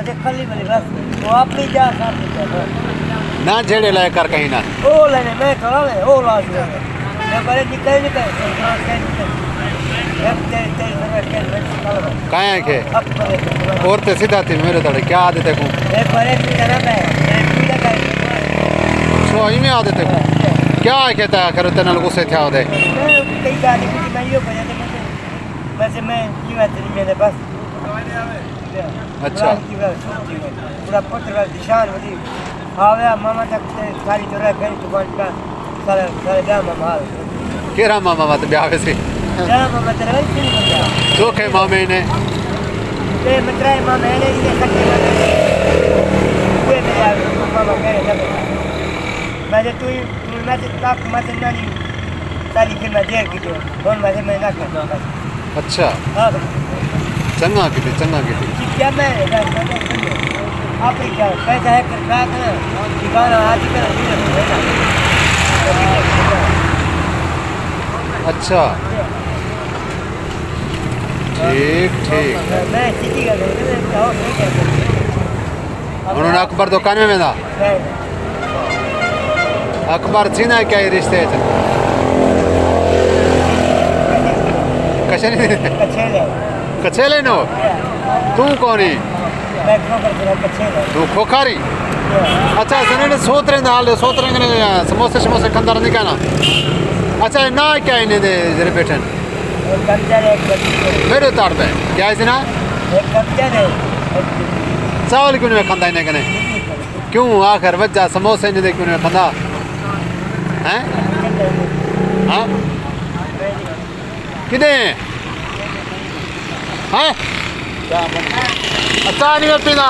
बस खाली बली बस वो अपनी जा साथ ना झेड़े लाए कर कहीं ना ओ लेने मैं थोड़ा ले ओ लाज ले मैं करे निकल कहाँ है के और ते सीधा थी मेरे तड़े क्या आदत है को एक बारे में करना है पूरा कर सो इमे आदत है क्या है कहता करो तनल गुस्से थे आदे कई गाली की मैं यो बजा दे वैसे मैं की बात नहीं मेरे पास अच्छा पूरा पत्र का निशान होती आवे मामा तक सारी चोरा गई दुकान का सारे सारे जाम माल केरा मामा मत ब्याह से जाम मामा तेरे नहीं बजा जोखे मामे ने ते मत्राए मामे ने ये कट्टे मामे वे मेरे मामा कह रहे थे मैं तू मैं तक मत नहीं सारी के मैं देर की तो और मैं ना कर अच्छा हां चंगा की क्या मैं आप क्या कैसा है कर ठिकाना आज कर अच्छा ठीक मैं सिटी का उन्होंने अकबर दुकान में था अकबर चीना क्या रिश्ते थे कचेले नो तू कौनी तू खोखारी अच्छा सने सोतरे नाल सोतरे ने समोसे समोसे खंदर निकाना अच्छा ना क्या इने दे जरे बैठन मेरे तार पे क्या है ना चावल क्यों नहीं खंदा इने कने क्यों आखिर वजह समोसे ने दे क्यों नहीं खंदा हैं हां किदे हैं अच्छा नहीं पीना